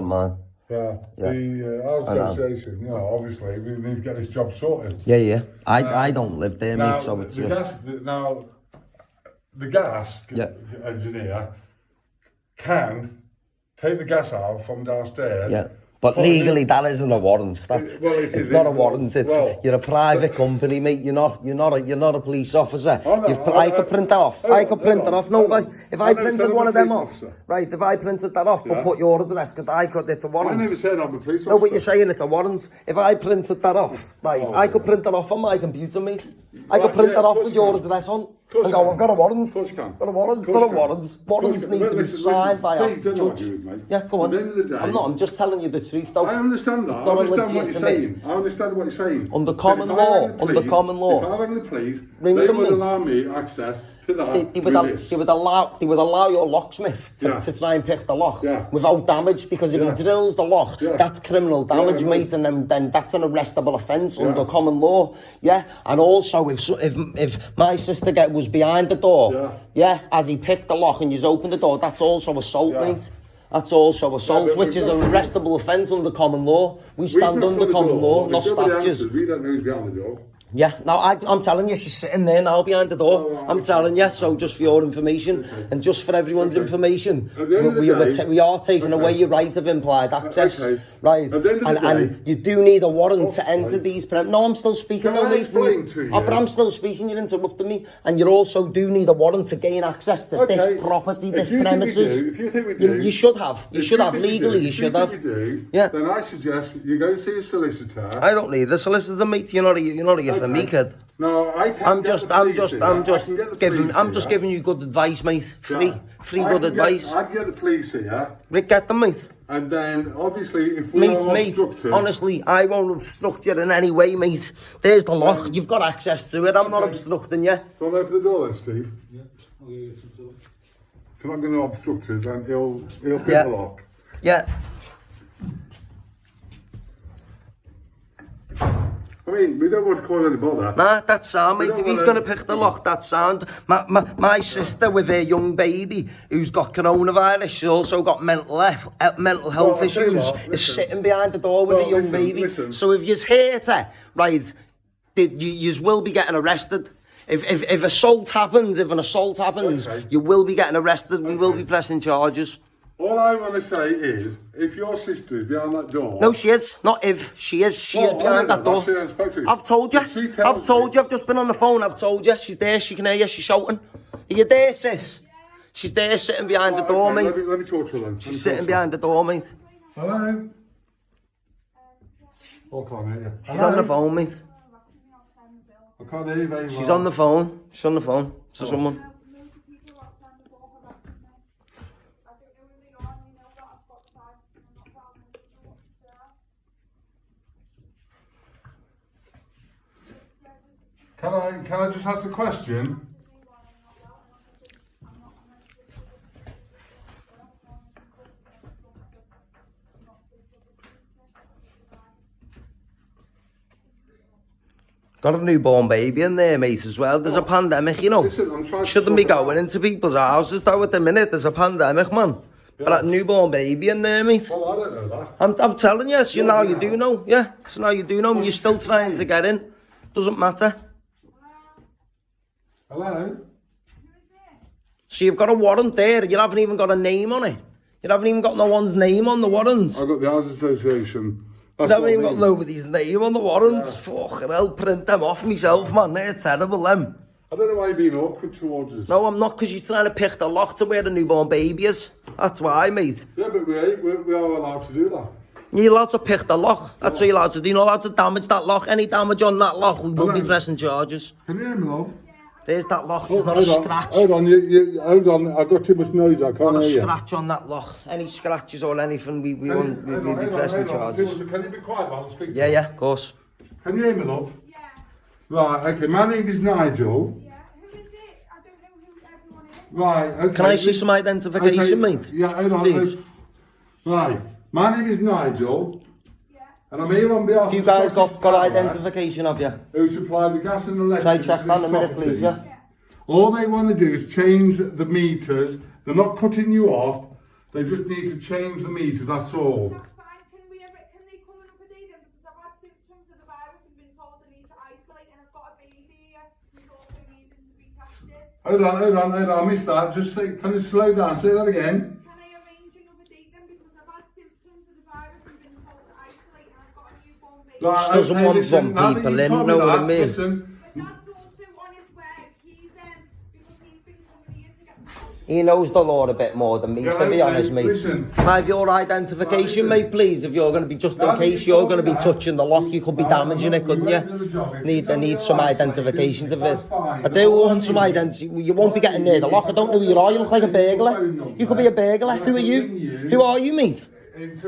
Man. Yeah. The association, you know, obviously, we need to get this job sorted. Yeah. I don't live there, mate, so it's just... The gas engineer can take the gas out from downstairs. Yeah. But legally, that isn't a warrant. It's not a warrant. You're a private company, mate. You're not a police officer. I could print that off. I could print that off. No, if I printed one of them off, right? If I printed that off, but put your address, it's a warrant. I never said I'm a police officer. No, but you're saying it's a warrant. If I printed that off, right? I could print that off on my computer, mate. I could print that off with your address on. And go, I've got a warrant. Of course you can. Got a warrant. It's not a warrant. Warrants need to be signed by a judge. Yeah, go on. At the end of the day, I'm just telling you the truth, though. I understand that. I understand what you're saying. I understand what you're saying. Under common law. If I rang the police, they would allow me access to that. They would allow your locksmith to try and pick the lock without damage, because if he drills the lock, that's criminal damage, mate, and then that's an arrestable offence under common law. Yeah, and also if my sister was behind the door, as he picked the lock and you opened the door, that's also assault, mate. That's also assault, which is an arrestable offence under common law. We stand under common law, not statutes. We don't know who's behind the door. Yeah, no, I'm telling you, she's sitting there now behind the door. I'm telling you, so just for your information, and just for everyone's information, we are taking away your right of implied access, right? And you do need a warrant to enter these premises. No, I'm still speaking. But I'm still speaking, you're interrupting me. And you also do need a warrant to gain access to this property, this premises. If you think we do, you should have. You should have, legally, you should have. Yeah. Then I suggest you go see a solicitor. I don't need a solicitor, mate. You're not a for me, kid. No, I'm just giving you good advice, mate. Free good advice. I can get the police here. Rick, get them, mate. And then, obviously, if we are obstructed... Honestly, I won't obstruct you in any way, mate. There's the lock. You've got access to it. I'm not obstructing you. Do you want to open the door then, Steve? Yeah. I'll give you some sort. If you're not going to obstruct it, then he'll pick the lock. Yeah. I mean, we don't want to cause any bother. Nah, that's sound, mate. If he's going to pick the lock, that's sound. My sister with her young baby, who's got coronavirus, she's also got mental health issues, is sitting behind the door with a young baby. So if you're here, right, you will be getting arrested. If assault happens, you will be getting arrested. We will be pressing charges. All I want to say is, if your sister is behind that door... No, she is. Not if. She is. She is behind that door. I've told you. I've just been on the phone. I've told you. She's there. She can hear you. She's shouting. Are you there, sis? She's there sitting behind the door, mate. Let me talk to her then. She's sitting behind the door, mate. Hello? Oh, I can't hear you. She's on the phone, mate. I can't hear you very well. She's on the phone. She's on the phone to someone. Can I just ask a question? Got a newborn baby in there, mate, as well. There's a pandemic, you know. Listen, shouldn't be going into people's houses, though, at the minute. There's a pandemic, man. Yeah. Got that newborn baby in there, mate. Well, I don't know that. I'm telling you, so now you do know. Yeah, so now you do know. You're still trying to get in. Doesn't matter. Hello? So you've got a warrant there. You haven't even got a name on it. You haven't even got no one's name on the warrant. I've got the House Association. You haven't even got nobody's name on the warrant. Fucking hell, print them off myself, man. They're terrible, them. I don't know why you're being awkward towards us. No, I'm not, because you're trying to pick the lock to where the newborn baby is. That's why, mate. Yeah, but we are allowed to do that. You're allowed to pick the lock. That's what you're allowed to do. You're not allowed to damage that lock. Any damage on that lock, we will be pressing charges. Can you hear me, love? There's that lock. There's not a scratch. Hold on, hold on. I've got too much noise. I can't hear you. Not a scratch on that lock. Any scratches or anything, we'll be pressing charges. Can you be quiet while I speak? Yeah, of course. Can you hear me, love? Yeah. Right, okay. My name is Nigel. Yeah. Who is it? I don't know who everyone is. Right, okay. Can I see some identification, mate? Yeah, hold on. Please. Right. My name is Nigel. And I'm here on behalf of... You guys got identification of you? Who supplied the gas and electricity. Can I check that in a minute, please, yeah? All they want to do is change the meters. They're not cutting you off. They just need to change the meter, that's all. That's fine. Can they come and update them? Because I've had symptoms of the virus and been told I need to isolate, and I've got a baby here who's also needing to be tested. Hold on, I missed that. Just say, can you slow down? Say that again. Can I arrange and update them? Because I've had symptoms of the virus and been told to isolate, and I've got a newborn baby. Right, She doesn't want one people in, know what I mean? Listen, But that's also on his way. Because he's been coming here to get the He knows the law a bit more than me, Yeah, to be okay, honest, mate. listen. Can I have your identification, Right, mate, please? If you're going to be, just in case you're going to be touching the lock, you could be damaging it, couldn't you? I need some identification to it. I do want some identity. You won't be getting near the lock. I don't know who you are. You look like a burglar. You could be a burglar. Who are you? Who are you, mate?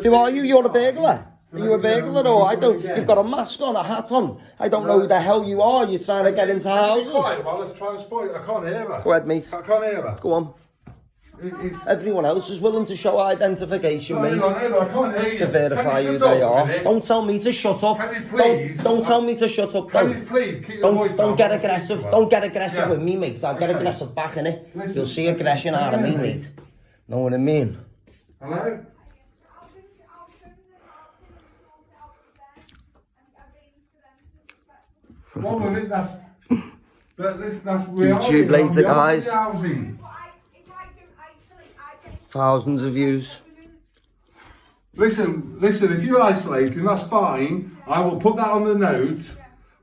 Who are you? You're a burglar. Are you a burglar or I don't? You've got a mask on, a hat on. I don't know who the hell you are. You're trying to get into houses. Well, let's try and spoil it. I can't hear her. Go ahead, mate. I can't hear her. Go on. Everyone else is willing to show identification, mate, I can't hear you. to verify who they are. Don't tell me to shut up. Can you please? Don't tell me to shut up. Can you please keep your voice Don't down? get aggressive. Don't get aggressive Yeah. with me, mate. I'll get Okay. aggressive back, innit? Listen. You'll see aggression out of me, mate. Know what I mean? Hello? Well, well, that's YouTube later, guys. Housing. Thousands of views. Listen, if you're isolating, that's fine. I will put that on the notes.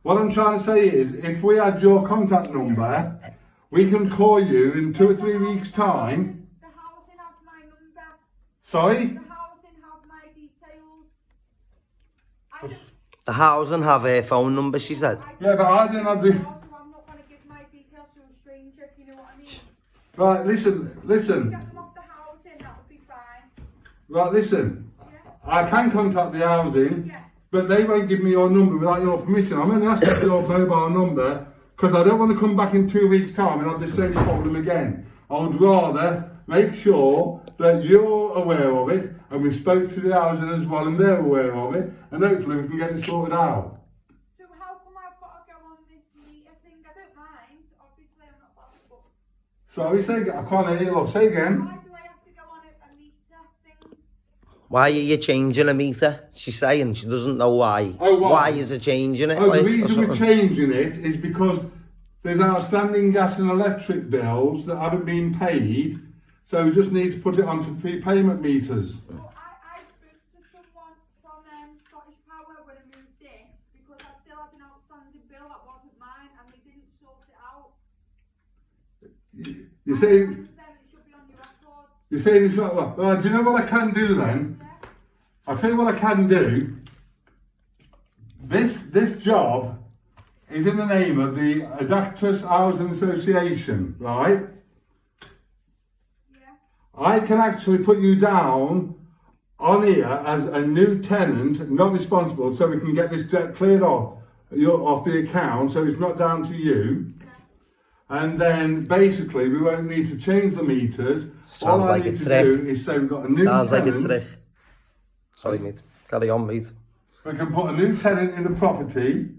What I'm trying to say is, if we had your contact number, we can call you in 2 or 3 weeks' time. The housing has my number. Sorry? The housing have my details. I just, The housing have her phone number, she said. Yeah, but I don't have the... I'm not going to give my details to a stranger, if you know what I mean. Right, listen. Get them off the housing, that would be fine. Right, listen. Yeah? I can contact the housing, Yeah. but they won't give me your number without your permission. I'm only asking for your mobile number because I don't want to come back in 2 weeks' time and have the same problem again. I would rather make sure that you're aware of it and we spoke to the housing as well and they're aware of it and hopefully we can get it sorted out. So how come I've got to go on this meter thing? I don't mind. Obviously, I'm not bothered, but Sorry, say again. I can't hear you, love. Say again. why do I have to go on a meter thing? Why are you changing a meter? She's saying she doesn't know why. Oh, why? Why is it changing it? Oh, the like, or reason we're something? changing it is because there's outstanding gas and electric bills that haven't been paid, so we just need to put it onto prepayment meters. Well, I spoke to someone from Scottish Power when I moved in because I still had an outstanding bill that wasn't mine and they didn't sort it out. You say Then it should be on your record. you're saying it's not well. Do you know what I can do then? I'll tell you what I can do. This job is in the name of the Adactus Housing Association, right? Yeah. I can actually put you down on here as a new tenant, not responsible, so we can get this debt cleared off the account, so it's not down to you. And then basically we won't need to change the meters. All I Sounds like need a to trick. do is say we've got a new Sounds like tenant. a trick. Sorry, mate. Carry on, mate. We can put a new tenant in the property.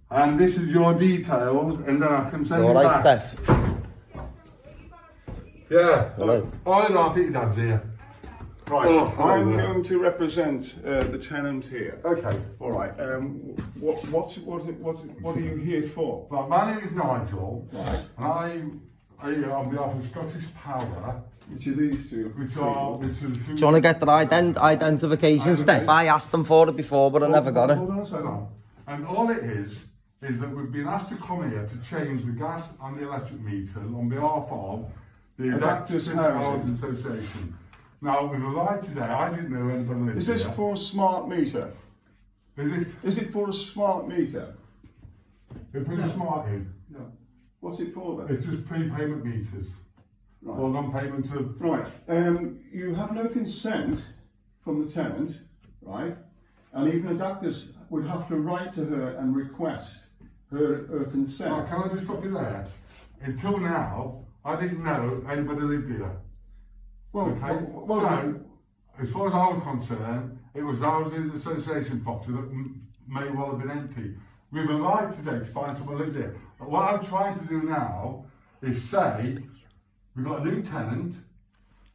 And this is your details, and then I can send You it alright, back. Steph? Yeah. Hello. Oh, no, I think your dad's here. Right. I'm I'm going to represent the tenant here. Okay. All right. What are you here for? Well, my name is Nigel. Right. And I on behalf of Scottish Power, Which are these two? which are the two. Do you want to get their identification, Steph? I asked them for it before, but I never got it. Hold on a second. No. And all it is that we've been asked to come here to change the gas and the electric meters on behalf of the Adactus Adactus Housing. Housing Association. Now, we've arrived today. I didn't know anybody lived Is this here. for a smart meter? Is it? Is it for a smart meter? They put a smart in. No. What's it for then? It's just prepayment meters. Right. For non-payment of... Right. You have no consent from the tenant, right? And even Adactus would have to write to her and request her consent. Now, can I just stop you there? Until now, I didn't know anybody lived here. Well, Okay? So, as far as I was concerned, it was Housing Association property that may well have been empty. We've arrived today to find someone lives here. But what I'm trying to do now is say, we've got a new tenant,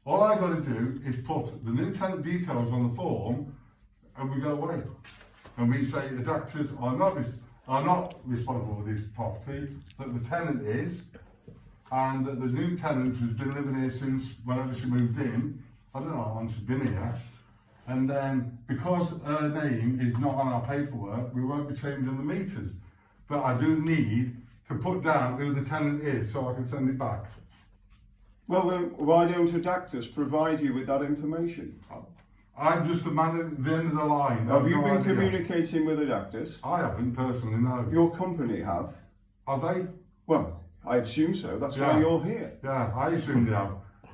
All I got to do is put the new tenant details on the form, and we go away. And we say the doctors are not responsible for this property, that the tenant is, and that the new tenant who's been living here since whenever she moved in, I don't know how long she's been here, and then because her name is not on our paperwork, we won't be changing the meters. But I do need to put down who the tenant is so I can send it back. Well, then why don't the doctors provide you with that information? I'm just the man at the end of the line. Have you been communicating with the doctors? I haven't personally, no. Your company have? Have they? Well, I assume so. That's why you're here. Yeah, I assume they have.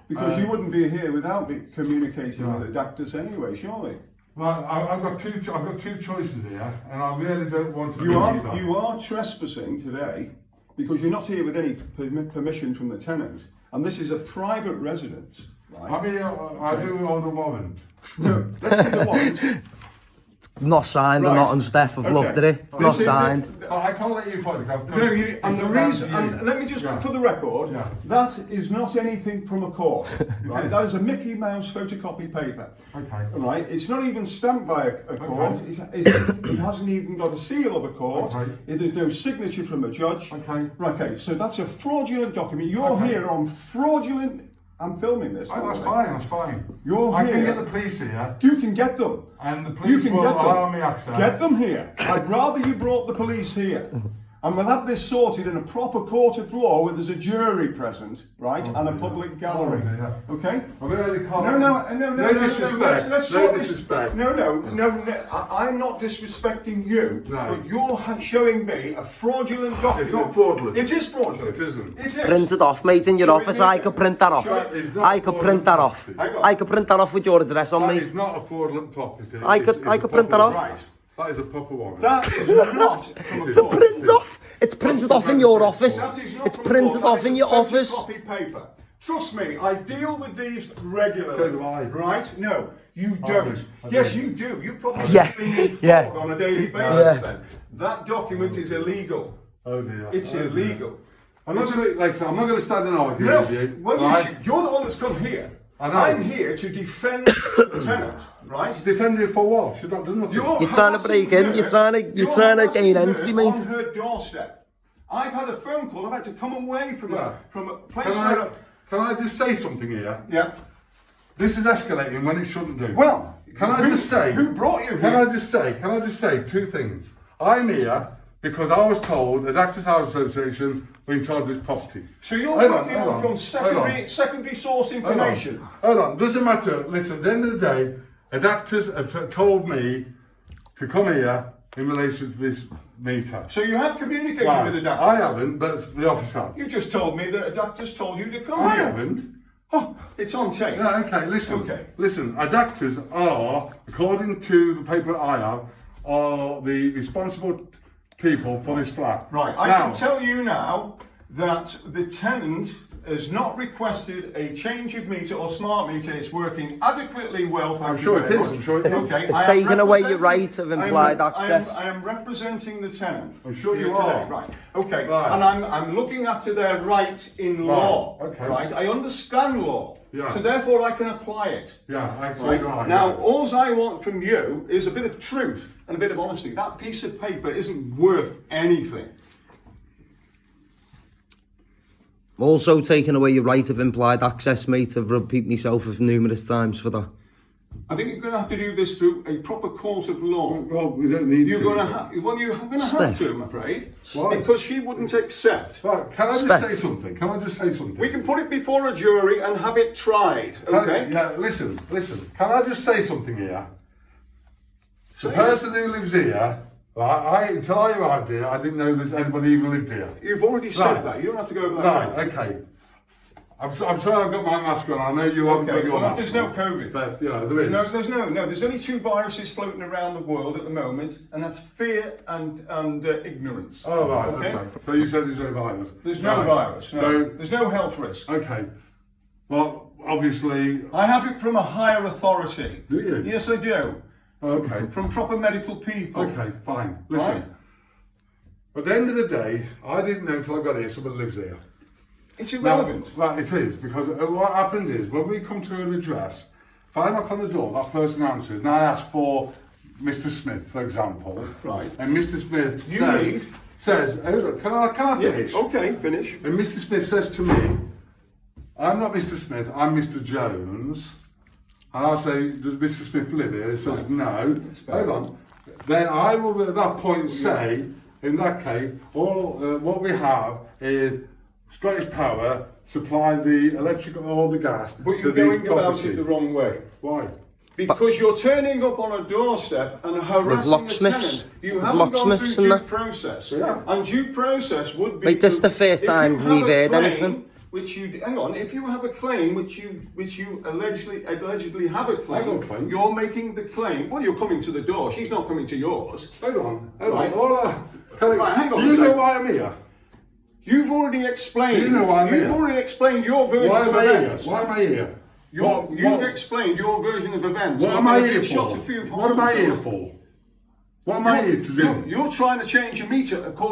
Because you wouldn't be here without communicating with the doctors anyway, surely. Well, I've got two choices here, and I really don't want to. You are trespassing today because you're not here with any permission from the tenant, and this is a private residence, right? I mean, I do hold a warrant. No, let's see the warrant. Not signed, they're not on Steph. I've looked at it. It's not signed. I can't let you photograph. No, and the reason, and let me just, for the record, that is not anything from a court. Right? That is a Mickey Mouse photocopy paper. Okay. Right? It's not even stamped by a court. Okay. It hasn't even got a seal of a court. Okay. There's no signature from a judge. Okay. Okay. So that's a fraudulent document. You're here on fraudulent. I'm filming this. Oh, that's fine, that's fine. I can get the police here. You can get them. And the police will allow me access. Get them here. I'd rather you brought the police here. And we'll have this sorted in a proper court of law where there's a jury present, right? And a public gallery. Okay? No, let's sort this. No, I'm not disrespecting you, but you're showing me a fraudulent document. It's not fraudulent. It is fraudulent. It isn't. It is. Print it off, mate, in your office. I could print that off. I could print that off. I could print that off with your address on, mate. It's not a fraudulent property. I could print that off. Right. That is a proper one. That is not from a It's a print off. It's printed off in your office. It's printed off in your office. Copy paper. Trust me, I deal with these regularly. So do I. Right? No, you don't. Yes, you do. You probably need on a daily basis then. That document is illegal. Oh dear. It's illegal. I'm not going to stand and argue with you. Well, you're the one that's come here. I'm here to defend the tenant, right? Defend you for what? She's not done nothing. You're trying to break in. You're trying to gain entry, mate. On her doorstep. I've had a phone call. I've had to come away from a place where. Can I just say something here? Yeah. This is escalating when it shouldn't do. Well, can I just say? Who brought you here? Can I just say two things? I'm here because I was told the Actors House Association were in charge of this property. So you're looking from secondary source information? Hold on, doesn't matter. Listen, at the end of the day, the actors have told me to come here in relation to this meter. So you have communicated with the doctor? I haven't, but the officer. You just told me that a doctor's told you to come I here. haven't. Oh, it's on tape. Yeah, okay, listen. Okay. Listen, our doctors are, according to the paper I have, are the responsible people for this flat. Right, I can tell you now that the tenant has not requested a change of meter or smart meter. It's working adequately well. I'm sure it is. Okay, it's taking away your right of implied access. I am representing the tenant. I'm sure you are. Right. Okay. Right. And I'm looking after their rights in law. Okay. Right. I understand law. Yeah. So therefore I can apply it. Yeah, actually. Right. Now, all I want from you is a bit of truth and a bit of honesty. That piece of paper isn't worth anything. Also taking away your right of implied access, mate. I've repeated myself numerous times for that. I think you're going to have to do this through a proper court of law. Well, we don't need you're going to have to, I'm afraid. Why? Because she wouldn't accept. Right, can I just say something? We can put it before a jury and have it tried, okay? Listen. Can I just say something here? The person who lives here, until I arrived here, I didn't know that anybody even lived here. You've already said that. You don't have to go over that. Right, okay. I'm sorry I've got my mask on. I know you haven't got your mask there's no COVID. But, there's only two viruses floating around the world at the moment, and that's fear and ignorance. Oh, right, okay. So you said there's no virus? There's no virus, no. So, there's no health risk. Okay. Well, obviously... I have it from a higher authority. Do you? Yes, I do. Okay. From proper medical people. Okay, fine. Listen. Right. At the end of the day, I didn't know until I got here somebody lives here. It's irrelevant. Right, it is, because what happens is, when we come to an address, if I knock on the door, that person answers, and I ask for Mr. Smith, for example. Right. And Mr. Smith You says, can I finish? Yeah, okay, finish. And Mr. Smith says to me, I'm not Mr. Smith, I'm Mr. Jones. And I'll say, does Mr. Smith live here? He says, no. Hold on. Then I will at that point say, in that case, what we have is Scottish Power supplying the electric or the gas. But you're going about it the wrong way. Why? Because you're turning up on a doorstep and harassing a tenant. You haven't gone through due process. Yeah. And due process would be... Like, this is the first time we've heard anything. Which you hang on, if you have a claim which you allegedly have a claim, I got a claim. You're making the claim. Well, you're coming to the door. She's not coming to yours. Hold on. Right. Right, hang on. Do you know why I'm here? You've already explained. Do you know why I'm here? You've already explained your version Why of am I here? events. Why am I here? You've explained your version of events. What am I here Shot for? a few What am I holes here off. for? What am I here to do? You're trying to change your meter according